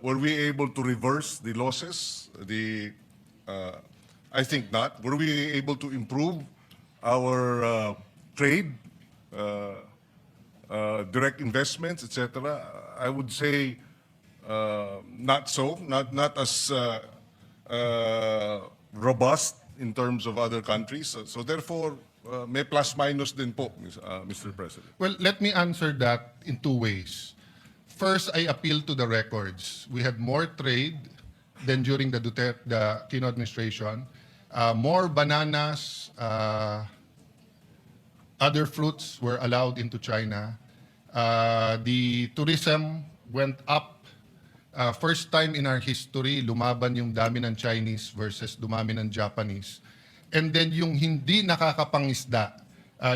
were we able to reverse the losses? I think not. Were we able to improve our trade, direct investments, etc.? I would say not so. Not as robust in terms of other countries. So therefore, may plus minus din po, Mr. President. Well, let me answer that in two ways. First, I appeal to the records. We had more trade than during the Aquino administration. More bananas, other fruits were allowed into China. The tourism went up. First time in our history, lumaban yung dami ng Chinese versus dumami ng Japanese. And then yung hindi nakakapangisda,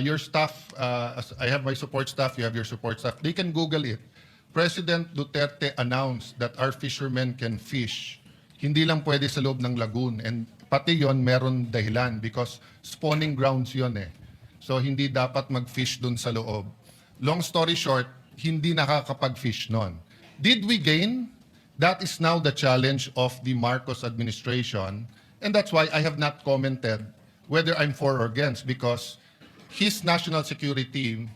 your staff, I have my support staff, you have your support staff, they can Google it. President Duterte announced that our fishermen can fish. Hindi lang pwede sa loob ng lagoon. And pati yon meron dahilan because spawning grounds yon eh. So hindi dapat mag-fish dun sa loob. Long story short, hindi nakakapag-fish nun. Did we gain? That is now the challenge of the Marcos administration. And that's why I have not commented whether I'm for or against because his national security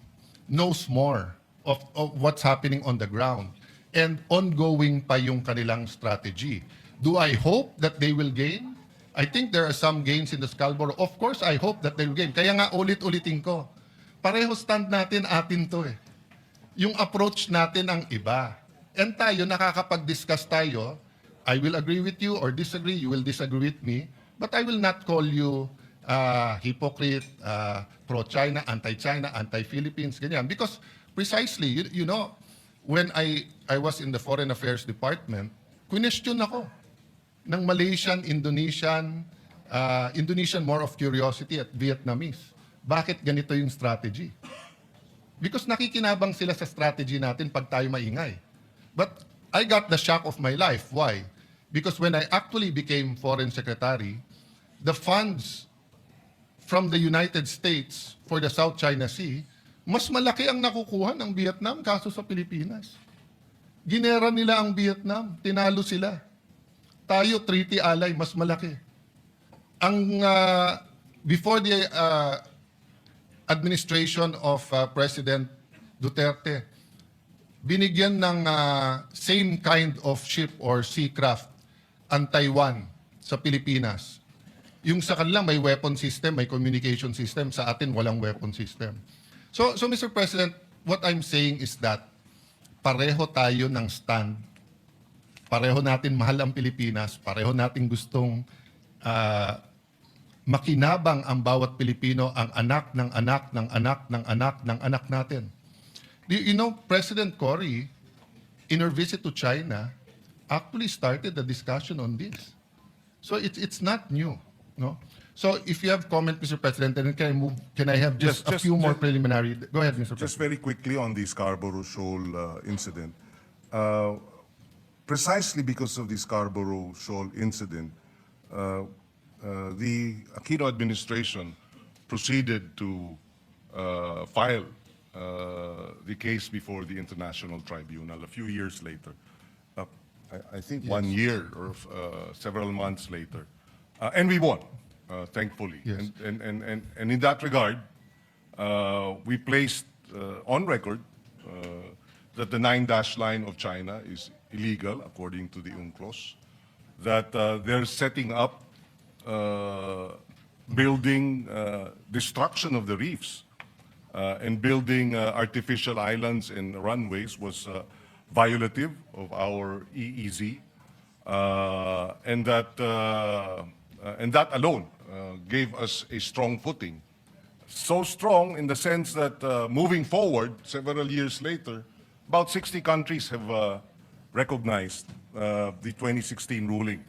knows more of what's happening on the ground. And ongoing pa yung kanilang strategy. Do I hope that they will gain? I think there are some gains in the Scarborough. Of course, I hope that they will gain. Kaya nga ulit-ulitin ko. Pareho stand natin, atin to eh. Yung approach natin ang iba. And tayo, nakakapag-discuss tayo. I will agree with you or disagree. You will disagree with me. But I will not call you hypocrite, pro-China, anti-China, anti-Philippines, ganyan. Because precisely, you know, when I was in the Foreign Affairs Department, question ako ng Malaysian, Indonesian more of curiosity at Vietnamese. Bakit ganito yung strategy? Because nakikinabang sila sa strategy natin pag tayo maingay. But I got the shock of my life. Why? Because when I actually became Foreign Secretary, the funds from the United States for the South China Sea, mas malaki ang nakukuha ng Vietnam kaso sa Pilipinas. Ginera nila ang Vietnam, tinalo sila. Tayo, treaty ally, mas malaki. Ang before the administration of President Duterte, binigyan ng same kind of ship or seacraft ang Taiwan sa Pilipinas. Yung sa kanila may weapon system, may communication system, sa atin walang weapon system. So Mr. President, what I'm saying is that pareho tayo ng stand. Pareho natin mahal ang Pilipinas, pareho natin gustong makinabang ang bawat Pilipino, ang anak ng anak ng anak ng anak ng anak natin. You know, President Cory, in her visit to China, actually started the discussion on this. So it's not new, no? So if you have comment, Mr. President, then can I have just a few more preliminary? Go ahead, Mr. President. Just very quickly on the Scarborough Shoal incident. Precisely because of the Scarborough Shoal incident, the Aquino administration proceeded to file the case before the International Tribunal a few years later. I think 1 year or several months later. And we won, thankfully. Yes. And in that regard, we placed on record that the 9-dash line of China is illegal, according to the UNCLOS, that they're setting up, building destruction of the reefs and building artificial islands and runways was violative of our EEZ, and that alone gave us a strong footing. So strong in the sense that moving forward, several years later, about 60 countries have recognized the 2016 ruling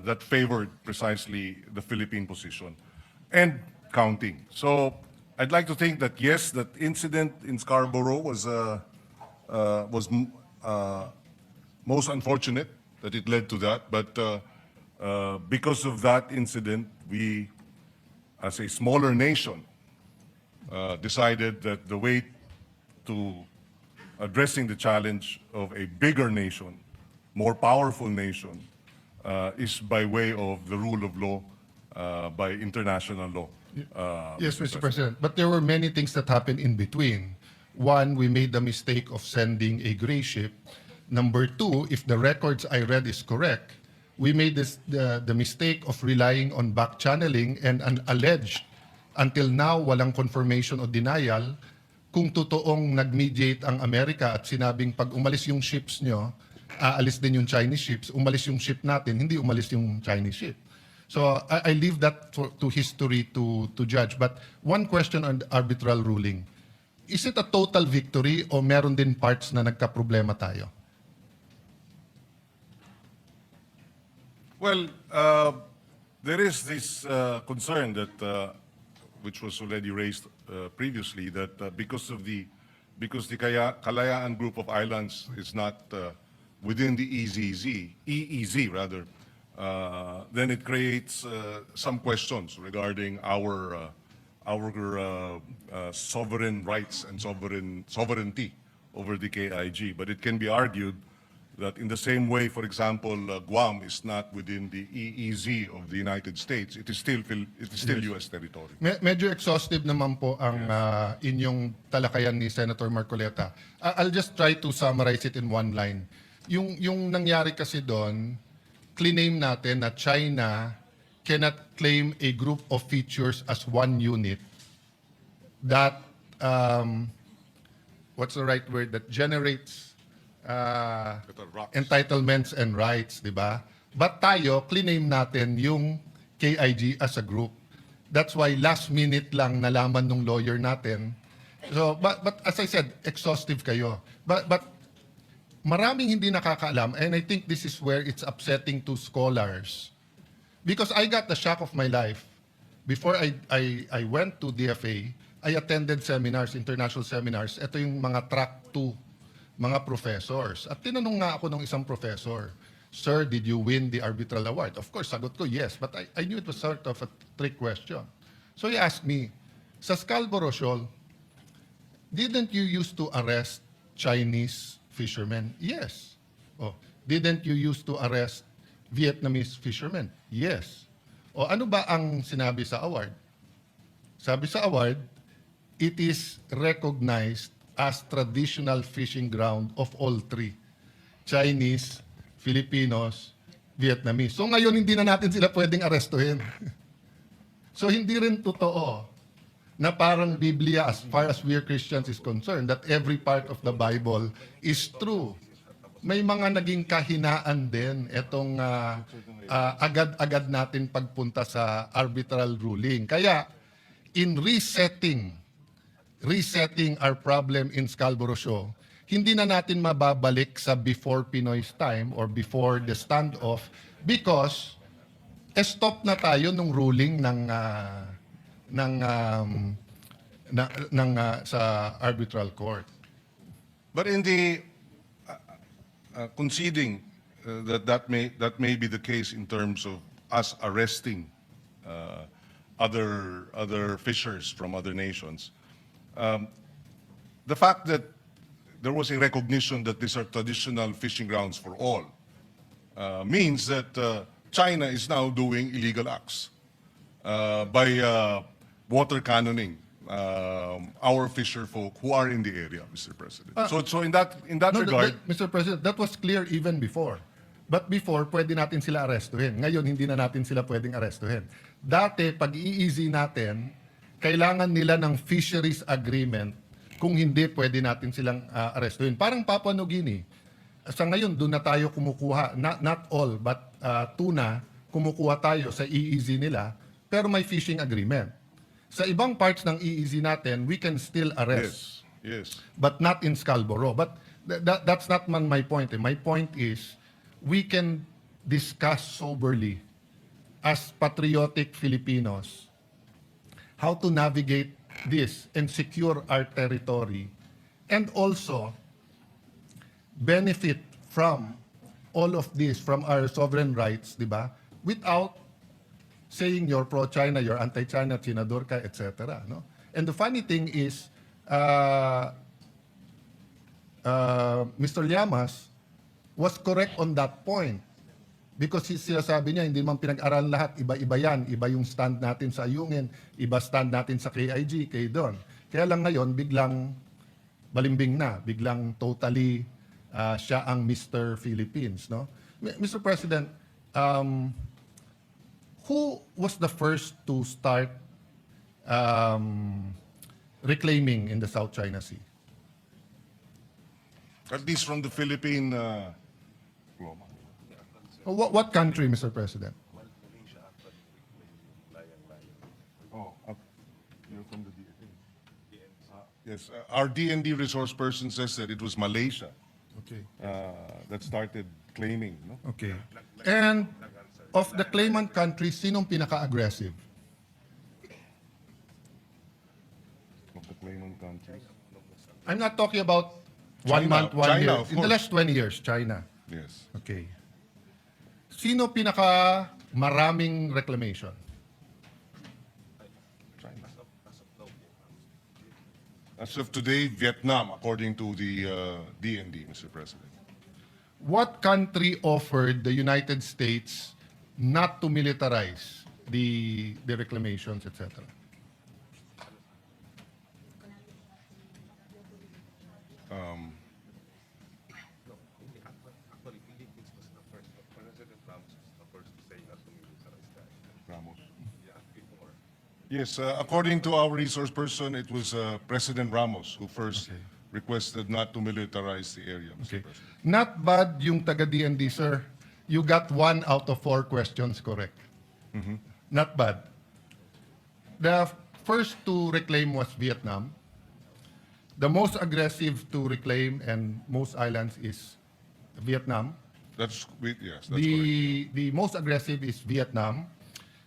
that favored precisely the Philippine position and counting. So I'd like to think that yes, that incident in Scarborough was most unfortunate that it led to that, but because of that incident, we, as a smaller nation, decided that the way to addressing the challenge of a bigger nation more powerful nation is by way of the rule of law, by international law. Yes, Mr. President. But there were many things that happened in between. One, we made the mistake of sending a gray ship. Number two, if the records I read is correct, we made the mistake of relying on back channeling and an alleged, until now, walang confirmation o denial, kung totoong nag-mediate ang Amerika at sinabing pag umalis yung ships nyo, aalis din yung Chinese ships, umalis yung ship natin, hindi umalis yung Chinese ship. So I leave that to history to judge. But one question on the arbitral ruling. Is it a total victory o meron din parts na nagka-problema tayo? Well, there is this concern that, which was already raised previously, that because the Kalayaan group of islands is not within the EEZ rather, then it creates some questions regarding our sovereign rights and sovereignty over the KIG. But it can be argued that in the same way, for example, Guam is not within the EEZ of the United States, it is still U.S. territory. Medyo exhaustive naman po ang inyong talakayan ni Senator Marcoleta. I'll just try to summarize it in one line. Yung nangyari kasi doon, claim natin na China cannot claim a group of features as one unit that, what's the right word, that generates entitlements and rights, di ba? But tayo, claim natin yung KIG as a group. That's why last minute lang nalaman nung lawyer natin. So, but as I said, exhaustive kayo. But maraming hindi nakakaalam, and I think this is where it's upsetting to scholars. Because I got the shock of my life. Before I went to DFA, I attended seminars, international seminars. Ito yung mga track 2, mga professors. At tinanong nga ako ng isang professor, "Sir, did you win the arbitral award?" Of course, sagot ko yes, but I knew it was sort of a trick question. So he asked me, "Sa Scarborough Shoal, didn't you used to arrest Chinese fishermen?" "Yes." "Oh, didn't you used to arrest Vietnamese fishermen?" "Yes." "O ano ba ang sinabi sa award?" Sabi sa award, "It is recognized as traditional fishing ground of all three, Chinese, Filipinos, Vietnamese." So ngayon hindi na natin sila pwedeng arestuhin. So hindi rin totoo na parang Biblia, as far as we are Christians is concerned, that every part of the Bible is true. May mga naging kahinaan din itong agad-agad natin pagpunta sa arbitral ruling. Kaya in resetting our problem in Scarborough Shoal, hindi na natin mababalik sa before Pinoy's time or before the standoff because stop na tayo nung ruling sa arbitral court. But in the conceding that may be the case in terms of us arresting other fishers from other nations, the fact that there was a recognition that these are traditional fishing grounds for all means that China is now doing illegal acts by water cannoning our fisher folk who are in the area, Mr. President. So in that regard, Mr. President, that was clear even before. But before, pwede natin sila arestuhin. Ngayon, hindi na natin sila pwedeng arestuhin. Dati, pag i-easy natin, kailangan nila ng fisheries agreement. Kung hindi, pwede natin silang arestuhin. Parang Papua New Guinea. Sa ngayon, doon na tayo kumukuha. Not all, but tuna, kumukuha tayo sa EEZ nila, pero may fishing agreement. Sa ibang parts ng EEZ natin, we can still arrest. yes. But not in Scarborough. But that's not my point. My point is, we can discuss soberly as patriotic Filipinos how to navigate this and secure our territory and also benefit from all of this, from our sovereign rights, di ba? Without saying you're pro-China, you're anti-China, Chinador ka, etc. No? And the funny thing is, Mr. Llamas was correct on that point. Because sila sabi niya, hindi man pinag-aralan lahat, iba-iba yan. Iba yung stand natin sa Ayungin, iba stand natin sa KIG, kay Don. Kaya lang ngayon, biglang balimbing na, biglang totally siya ang Mr. Philippines. No? Mr. President, who was the first to start reclaiming in the South China Sea? At least from the Philippine... What country, Mr. President? Oh, you're from the DND. Yes, our DND resource person says that it was Malaysia Okay. that started claiming. No? Okay. And of the claimant countries, sinong pinaka-aggressive? Of the claimant countries. I'm not talking about 1 China. month, 1 China, year. of In the course. last 20 years, China. Yes. Okay. Sino pinaka maraming reclamation? China. As of today, Vietnam, according to the DND, Mr. President. What country offered the United States not to militarize the reclamations, etc.? Ramos. Yes, according to our resource person, it was President Ramos who first requested not to militarize the area, Mr. Okay. President. Not bad yung taga-DND, sir. You got 1 out of 4 questions correct. Not bad. The first to reclaim was Vietnam. The most aggressive to reclaim and most islands is Vietnam. Yes, that's correct. The most aggressive is Vietnam.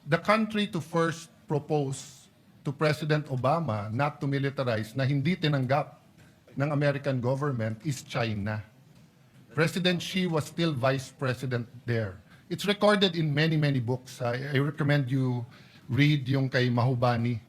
The country to first propose to President Obama not to militarize na hindi tinanggap ng American government is China. President Xi was still vice president there. It's recorded in many, many books. I recommend you read yung kay Mahubani